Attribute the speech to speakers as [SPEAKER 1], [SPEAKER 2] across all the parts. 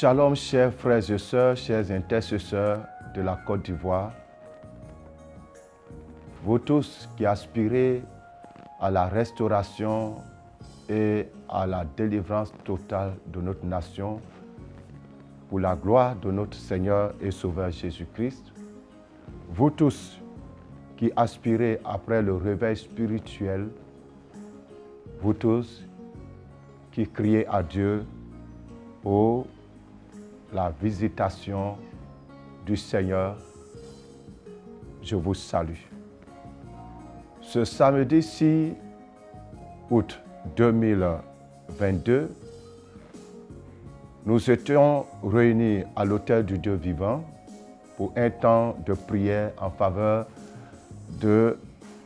[SPEAKER 1] Shalom, chers frères et sœurs, chers intercesseurs de la Côte d'Ivoire. Vous tous qui aspirez à la restauration et à la délivrance totale de notre nation pour la gloire de notre Seigneur et Sauveur Jésus-Christ. Vous tous qui aspirez après le réveil spirituel. Vous tous qui criez à Dieu pour la visitation du Seigneur, je vous salue. Ce samedi 6 août 2022, nous étions réunis à l'autel du Dieu vivant pour un temps de prière en faveur de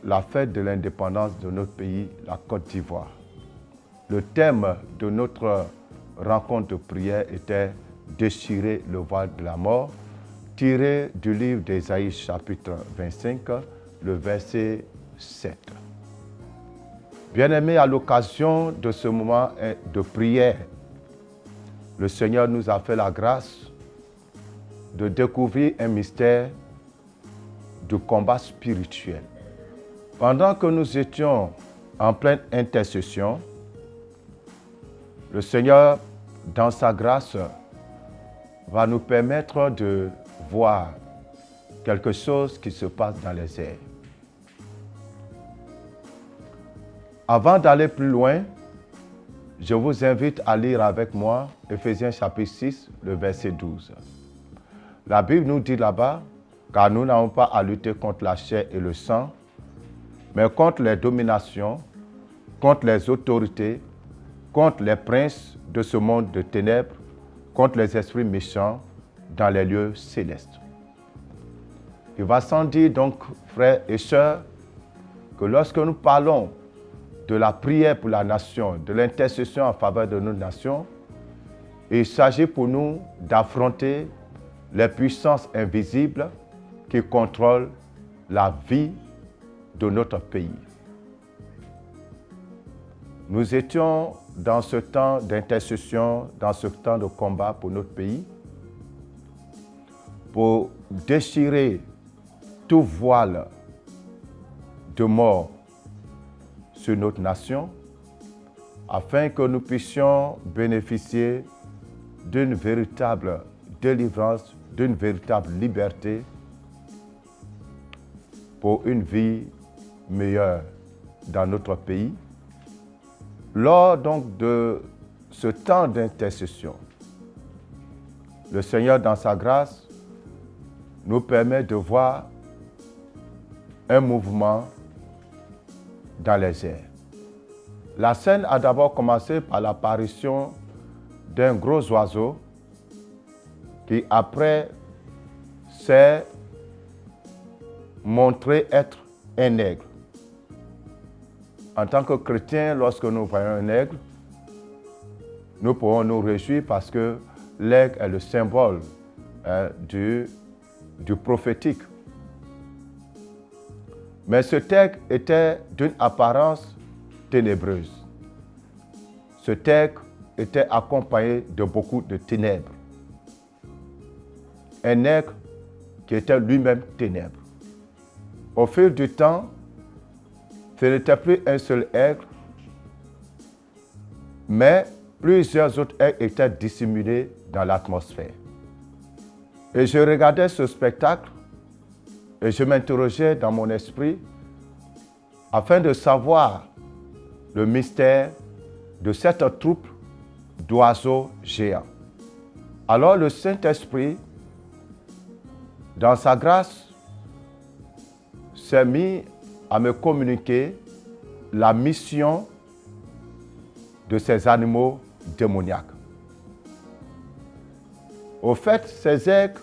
[SPEAKER 1] la fête de l'indépendance de notre pays, la Côte d'Ivoire. Le thème de notre rencontre de prière était « Déchirer le voile de la mort », tiré du livre d'Ésaïe chapitre 25, le verset 7. Bien-aimés, à l'occasion de ce moment de prière, le Seigneur nous a fait la grâce de découvrir un mystère du combat spirituel. Pendant que nous étions en pleine intercession, le Seigneur, dans sa grâce, va nous permettre de voir quelque chose qui se passe dans les airs. Avant d'aller plus loin, je vous invite à lire avec moi Éphésiens chapitre 6, le verset 12. La Bible nous dit là-bas, car nous n'avons pas à lutter contre la chair et le sang, mais contre les dominations, contre les autorités, contre les princes de ce monde de ténèbres, contre les esprits méchants dans les lieux célestes. Il va sans dire donc, frères et sœurs, que lorsque nous parlons de la prière pour la nation, de l'intercession en faveur de notre nation, il s'agit pour nous d'affronter les puissances invisibles qui contrôlent la vie de notre pays. Nous étions dans ce temps d'intercession, dans ce temps de combat pour notre pays, pour déchirer tout voile de mort sur notre nation, afin que nous puissions bénéficier d'une véritable délivrance, d'une véritable liberté pour une vie meilleure dans notre pays. Lors donc de ce temps d'intercession, le Seigneur, dans sa grâce, nous permet de voir un mouvement dans les airs. La scène a d'abord commencé par l'apparition d'un gros oiseau qui après s'est montré être un aigle. En tant que chrétiens, lorsque nous voyons un aigle, nous pouvons nous réjouir parce que l'aigle est le symbole du prophétique. Mais cet aigle était d'une apparence ténébreuse. Cet aigle était accompagné de beaucoup de ténèbres. Un aigle qui était lui-même ténèbres. Au fil du temps, ce n'était plus un seul aigle, mais plusieurs autres aigles étaient dissimulés dans l'atmosphère. Et je regardais ce spectacle et je m'interrogeais dans mon esprit afin de savoir le mystère de cette troupe d'oiseaux géants. Alors le Saint-Esprit, dans sa grâce, s'est mis à me communiquer la mission de ces animaux démoniaques. Au fait, ces aigles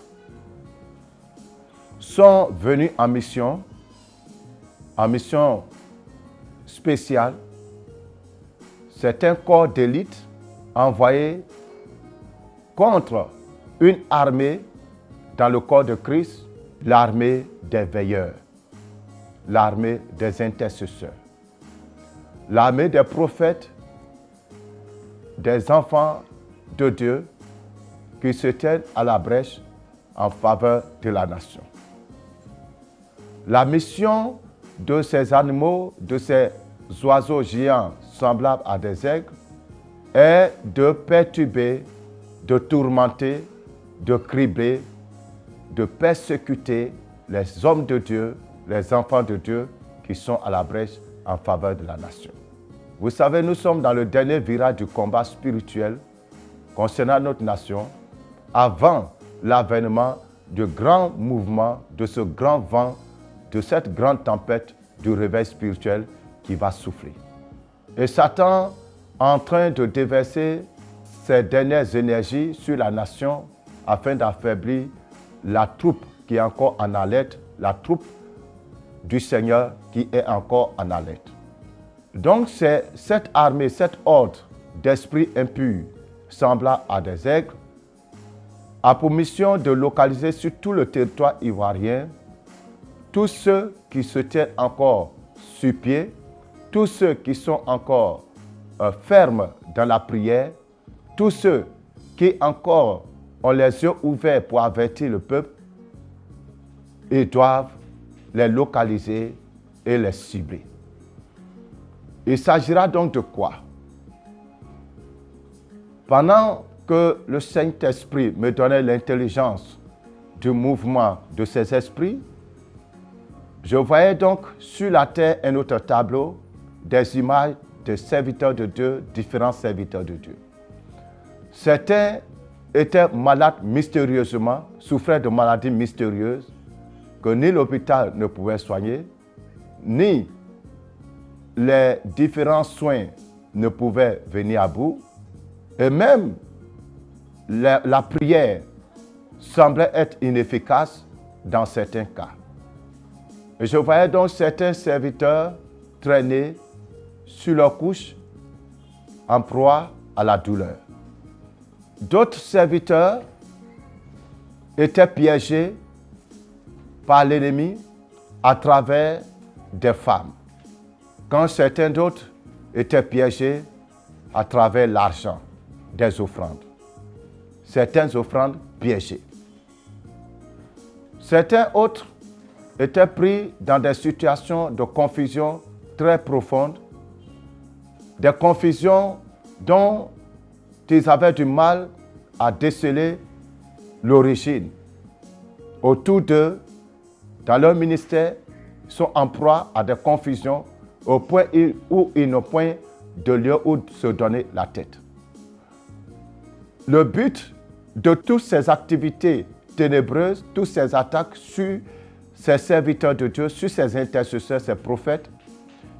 [SPEAKER 1] sont venus en mission spéciale. C'est un corps d'élite envoyé contre une armée dans le corps de Christ, l'armée des veilleurs, l'armée des intercesseurs, l'armée des prophètes, des enfants de Dieu qui se tiennent à la brèche en faveur de la nation. La mission de ces animaux, de ces oiseaux géants semblables à des aigles, est de perturber, de tourmenter, de cribler, de persécuter les hommes de Dieu, les enfants de Dieu qui sont à la brèche en faveur de la nation. Vous savez, nous sommes dans le dernier virage du combat spirituel concernant notre nation, avant l'avènement du grand mouvement, de ce grand vent, de cette grande tempête du réveil spirituel qui va souffler. Et Satan est en train de déverser ses dernières énergies sur la nation afin d'affaiblir la troupe qui est encore en alerte, la troupe du Seigneur qui est encore en alerte. Donc c'est cette armée, cette horde d'esprits impurs semblables à des aigles a pour mission de localiser sur tout le territoire ivoirien tous ceux qui se tiennent encore sur pied, tous ceux qui sont encore fermes dans la prière, tous ceux qui encore ont les yeux ouverts pour avertir le peuple, ils doivent les localiser et les cibler. Il s'agira donc de quoi? Pendant que le Saint-Esprit me donnait l'intelligence du mouvement de ces esprits, je voyais donc sur la terre un autre tableau des images de serviteurs de Dieu, différents serviteurs de Dieu. Certains étaient malades mystérieusement, souffraient de maladies mystérieuses que ni l'hôpital ne pouvait soigner, ni les différents soins ne pouvaient venir à bout, et même la prière semblait être inefficace dans certains cas. Et je voyais donc certains serviteurs traîner sur leur couche en proie à la douleur. D'autres serviteurs étaient piégés par l'ennemi à travers des femmes, quand certains d'autres étaient piégés à travers l'argent des offrandes. Certaines offrandes piégées. Certains autres étaient pris dans des situations de confusion très profondes, des confusions dont ils avaient du mal à déceler l'origine. Autour d'eux, dans leur ministère, ils sont en proie à des confusions au point où ils n'ont point de lieu où se donner la tête. Le but de toutes ces activités ténébreuses, toutes ces attaques sur ces serviteurs de Dieu, sur ces intercesseurs, ces prophètes,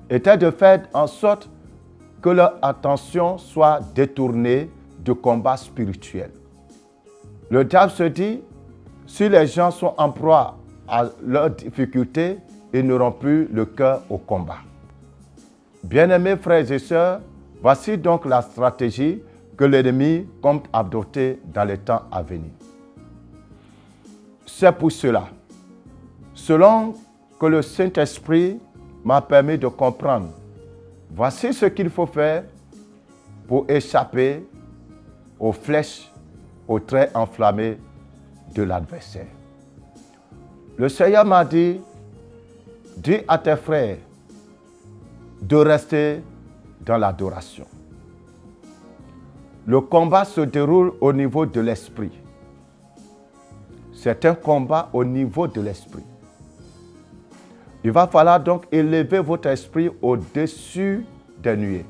[SPEAKER 1] était de faire en sorte que leur attention soit détournée du combat spirituel. Le diable se dit, si les gens sont en proie à leurs difficultés, ils n'auront plus le cœur au combat. Bien-aimés frères et sœurs, voici donc la stratégie que l'ennemi compte adopter dans les temps à venir. C'est pour cela, selon que le Saint-Esprit m'a permis de comprendre, voici ce qu'il faut faire pour échapper aux flèches, aux traits enflammés de l'adversaire. Le Seigneur m'a dit, dis à tes frères de rester dans l'adoration. Le combat se déroule au niveau de l'esprit. C'est un combat au niveau de l'esprit. Il va falloir donc élever votre esprit au-dessus des nuées.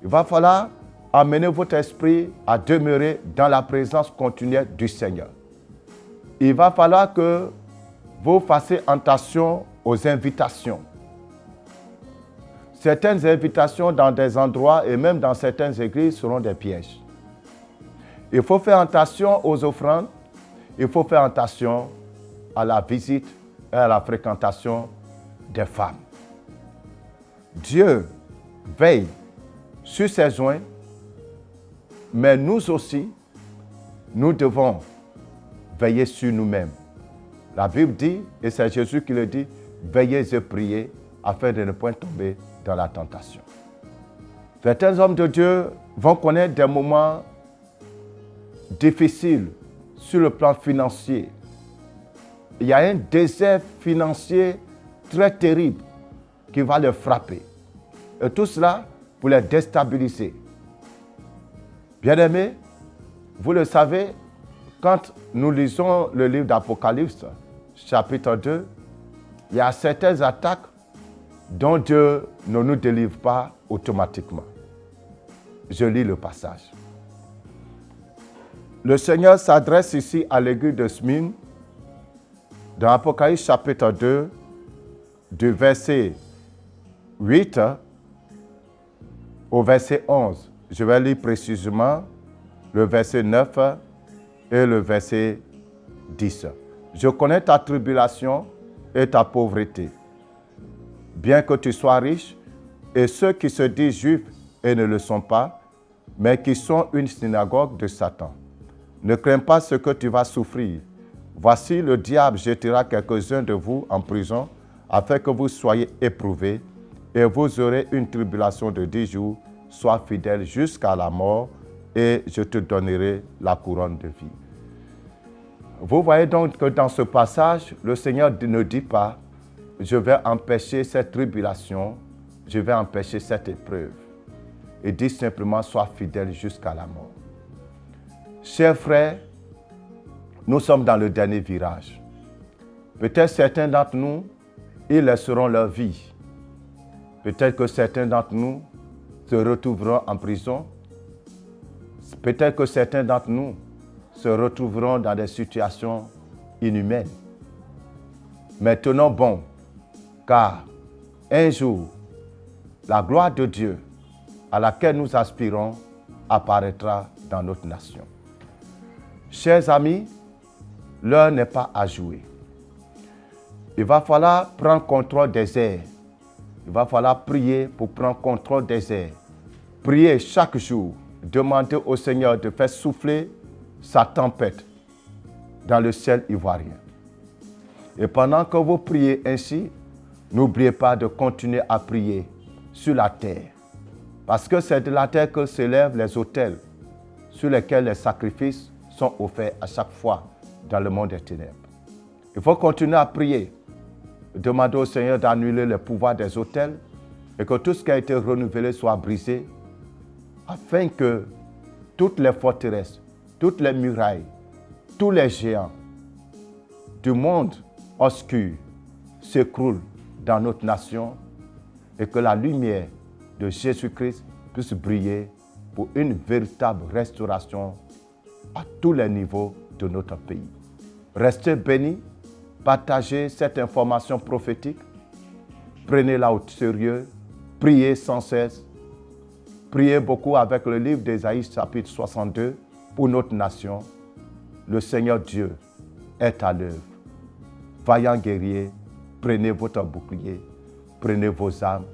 [SPEAKER 1] Il va falloir amener votre esprit à demeurer dans la présence continuelle du Seigneur. Il va falloir que vous fassiez attention aux invitations. Certaines invitations dans des endroits et même dans certaines églises seront des pièges. Il faut faire attention aux offrandes. Il faut faire attention à la visite et à la fréquentation des femmes. Dieu veille sur ses joints, mais nous aussi, nous devons veiller sur nous-mêmes. La Bible dit, et c'est Jésus qui le dit, veillez et priez afin de ne point tomber dans la tentation. Certains hommes de Dieu vont connaître des moments difficile sur le plan financier. Il y a un désert financier très terrible qui va les frapper. Et tout cela pour les déstabiliser. Bien-aimés, vous le savez, quand nous lisons le livre d'Apocalypse, chapitre 2, il y a certaines attaques dont Dieu ne nous délivre pas automatiquement. Je lis le passage. Le Seigneur s'adresse ici à l'église de Smyrne dans Apocalypse chapitre 2, du verset 8 au verset 11. Je vais lire précisément le verset 9 et le verset 10. Je connais ta tribulation et ta pauvreté, bien que tu sois riche, et ceux qui se disent juifs et ne le sont pas, mais qui sont une synagogue de Satan. Ne crains pas ce que tu vas souffrir. Voici, le diable jettera quelques-uns de vous en prison, afin que vous soyez éprouvés, et vous aurez une tribulation de 10 jours. Sois fidèle jusqu'à la mort, et je te donnerai la couronne de vie. Vous voyez donc que dans ce passage, le Seigneur ne dit pas « je vais empêcher cette tribulation, je vais empêcher cette épreuve ». Il dit simplement « sois fidèle jusqu'à la mort ». Chers frères, nous sommes dans le dernier virage. Peut-être certains d'entre nous, ils laisseront leur vie. Peut-être que certains d'entre nous se retrouveront en prison. Peut-être que certains d'entre nous se retrouveront dans des situations inhumaines. Mais tenons bon, car un jour, la gloire de Dieu à laquelle nous aspirons apparaîtra dans notre nation. Chers amis, l'heure n'est pas à jouer. Il va falloir prendre contrôle des airs. Il va falloir prier pour prendre contrôle des airs. Priez chaque jour. Demandez au Seigneur de faire souffler sa tempête dans le ciel ivoirien. Et pendant que vous priez ainsi, n'oubliez pas de continuer à prier sur la terre. Parce que c'est de la terre que s'élèvent les autels sur lesquels les sacrifices sont offerts à chaque fois dans le monde des ténèbres. Il faut continuer à prier. Demander au Seigneur d'annuler le pouvoir des autels et que tout ce qui a été renouvelé soit brisé afin que toutes les forteresses, toutes les murailles, tous les géants du monde obscur s'écroulent dans notre nation et que la lumière de Jésus-Christ puisse briller pour une véritable restauration à tous les niveaux de notre pays. Restez bénis, partagez cette information prophétique, prenez-la au sérieux, priez sans cesse, priez beaucoup avec le livre d'Ésaïe chapitre 62 pour notre nation. Le Seigneur Dieu est à l'œuvre. Vaillants guerriers, prenez votre bouclier, prenez vos armes,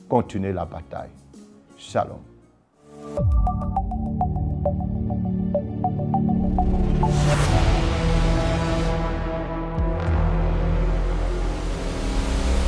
[SPEAKER 1] continuez la bataille. Shalom.